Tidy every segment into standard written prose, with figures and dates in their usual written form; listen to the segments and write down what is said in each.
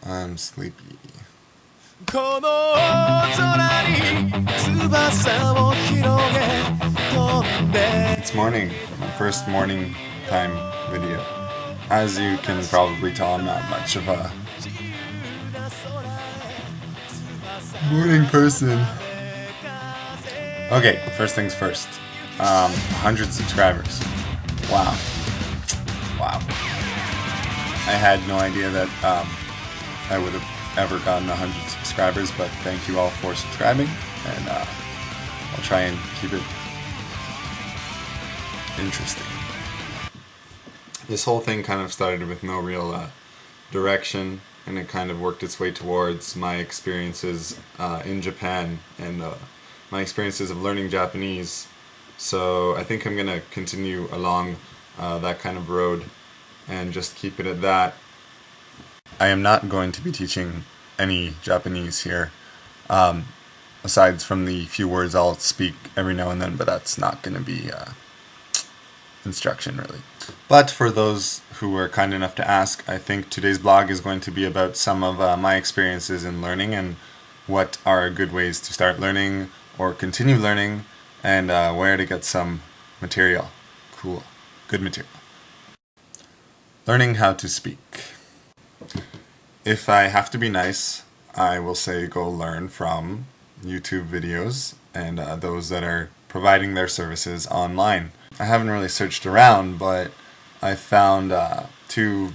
I'm sleepy. It's morning, my first morning time video. As you can probably tell, I'm not much of a morning person. Okay, first things first. 100 subscribers. Wow. Wow. I had no idea that I would have ever gotten 100 subscribers, but thank you all for subscribing, and I'll try and keep it interesting. This whole thing kind of started with no real direction, and it kind of worked its way towards my experiences in Japan and my experiences of learning Japanese. So I think I'm going to continue along that kind of road and just keep it at that. I am not going to be teaching any Japanese here, aside from the few words I'll speak every now and then, but that's not going to be instruction really. But for those who were kind enough to ask, I think today's blog is going to be about some of my experiences in learning and what are good ways to start learning or continue learning, and where to get some material. Cool. Good material. Learning how to speak. If I have to be nice, I will say go learn from YouTube videos and those that are providing their services online. I haven't really searched around, but I found two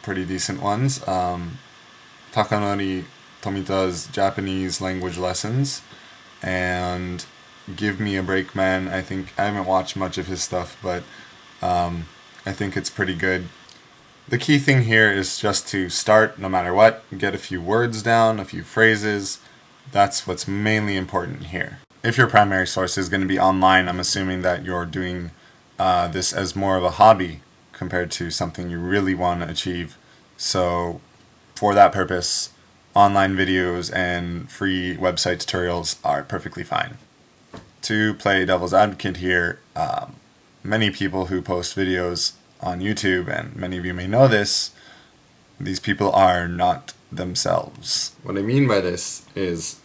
pretty decent ones. Takanori Tomita's Japanese language lessons and Give Me a Break Man. I think I haven't watched much of his stuff, but I think it's pretty good. The key thing here is just to start no matter what, get a few words down, a few phrases. That's what's mainly important here. If your primary source is going to be online, I'm assuming that you're doing this as more of a hobby compared to something you really want to achieve. So for that purpose, online videos and free website tutorials are perfectly fine. To play devil's advocate here, many people who post videos on YouTube, and many of you may know this, these people are not themselves. What I mean by this is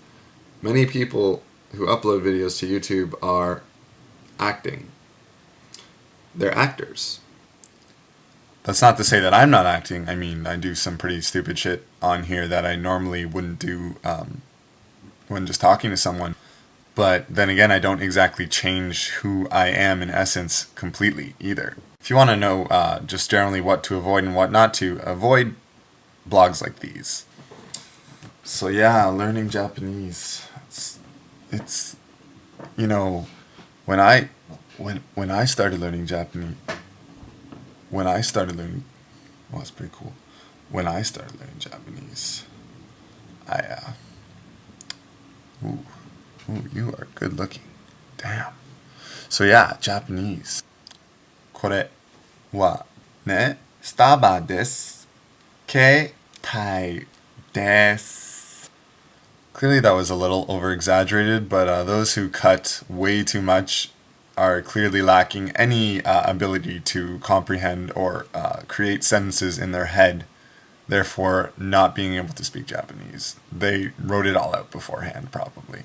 many people who upload videos to YouTube are acting. They're actors. That's not to say that I'm not acting. I mean, I do some pretty stupid shit on here that I normally wouldn't do when just talking to someone. But then again, I don't exactly change who I am in essence completely either. If you want to know just generally what to avoid and what not to, avoid blogs like these. So yeah, learning Japanese. It's you know, when I started learning Japanese, well, it's pretty cool. When I started learning Japanese, ooh, you are good looking. Damn. So yeah, Japanese. これはね、スタバです。携帯です。Clearly that was a little over-exaggerated, but those who cut way too much are clearly lacking any ability to comprehend or create sentences in their head, therefore not being able to speak Japanese. They wrote it all out beforehand, probably.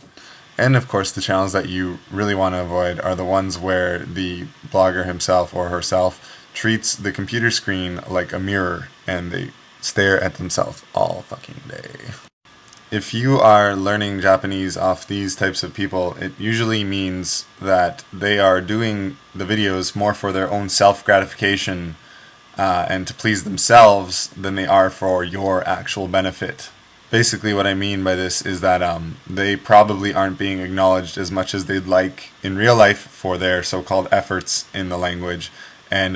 And of course, the channels that you really want to avoid are the ones where the blogger himself or herself treats the computer screen like a mirror and they stare at themselves all fucking day. If you are learning Japanese off these types of people, it usually means that they are doing the videos more for their own self-gratification and to please themselves than they are for your actual benefit. Basically what I mean by this is that they probably aren't being acknowledged as much as they'd like in real life for their so-called efforts in the language, and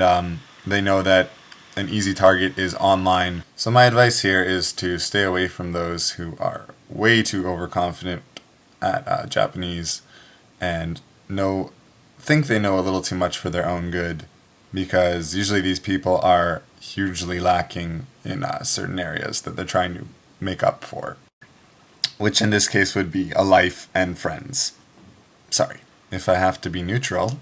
they know that an easy target is online. So my advice here is to stay away from those who are way too overconfident at Japanese and think they know a little too much for their own good, because usually these people are hugely lacking in certain areas that they're trying to make up for, which in this case would be a life and friends. Sorry, if I have to be neutral,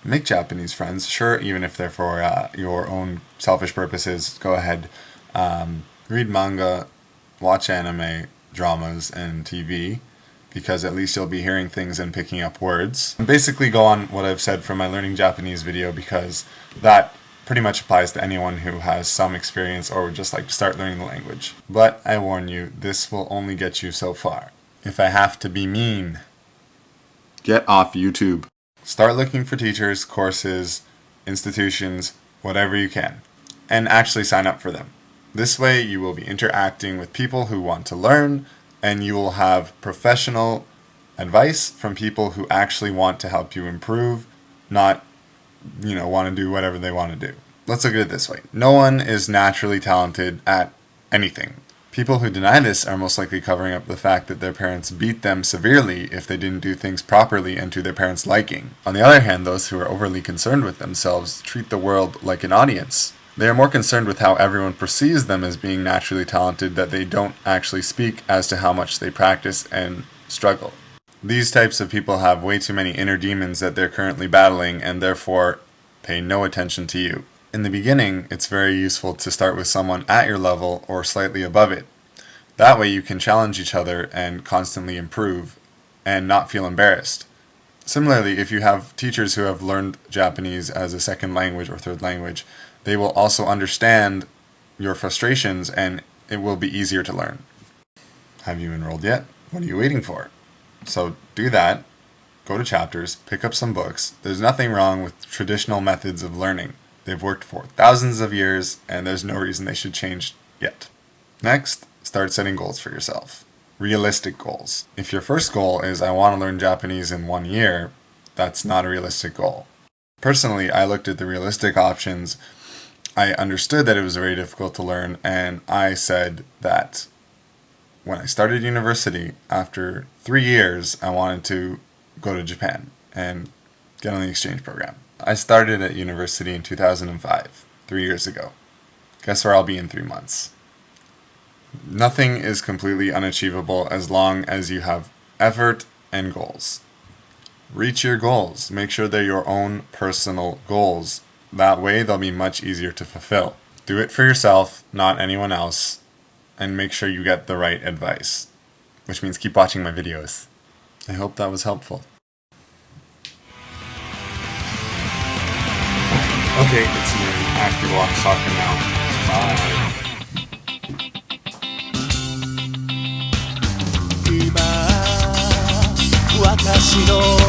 make Japanese friends, sure, even if they're for your own selfish purposes, go ahead. Read manga, watch anime, dramas, and TV, because at least you'll be hearing things and picking up words. And basically go on what I've said from my Learning Japanese video, because that pretty much applies to anyone who has some experience or would just like to start learning the language. But I warn you, this will only get you so far. If I have to be mean, get off YouTube. Start looking for teachers, courses, institutions, whatever you can, and actually sign up for them. This way you will be interacting with people who want to learn, and you will have professional advice from people who actually want to help you improve, not want to do whatever they want to do. Let's look at it this way. No one is naturally talented at anything. People who deny this are most likely covering up the fact that their parents beat them severely if they didn't do things properly and to their parents' liking. On the other hand, those who are overly concerned with themselves treat the world like an audience. They are more concerned with how everyone perceives them as being naturally talented that they don't actually speak as to how much they practice and struggle. These types of people have way too many inner demons that they're currently battling and therefore pay no attention to you. In the beginning, it's very useful to start with someone at your level or slightly above it. That way you can challenge each other and constantly improve and not feel embarrassed. Similarly, if you have teachers who have learned Japanese as a second language or third language, they will also understand your frustrations and it will be easier to learn. Have you enrolled yet? What are you waiting for? So do that, go to chapters, pick up some books. There's nothing wrong with traditional methods of learning. They've worked for thousands of years and there's no reason they should change yet. Next, start setting goals for yourself. Realistic goals. If your first goal is I want to learn Japanese in 1 year, that's not a realistic goal. Personally, I looked at the realistic options. I understood that it was very difficult to learn, and I said that when I started university, after 3 years, I wanted to go to Japan and get on the exchange program. I started at university in 2005, 3 years ago. Guess where I'll be in 3 months? Nothing is completely unachievable as long as you have effort and goals. Reach your goals. Make sure they're your own personal goals. That way they'll be much easier to fulfill. Do it for yourself, not anyone else, and make sure you get the right advice, which means keep watching my videos. I hope that was helpful. Okay, it's noon. I have to go watch soccer now. Bye. 私の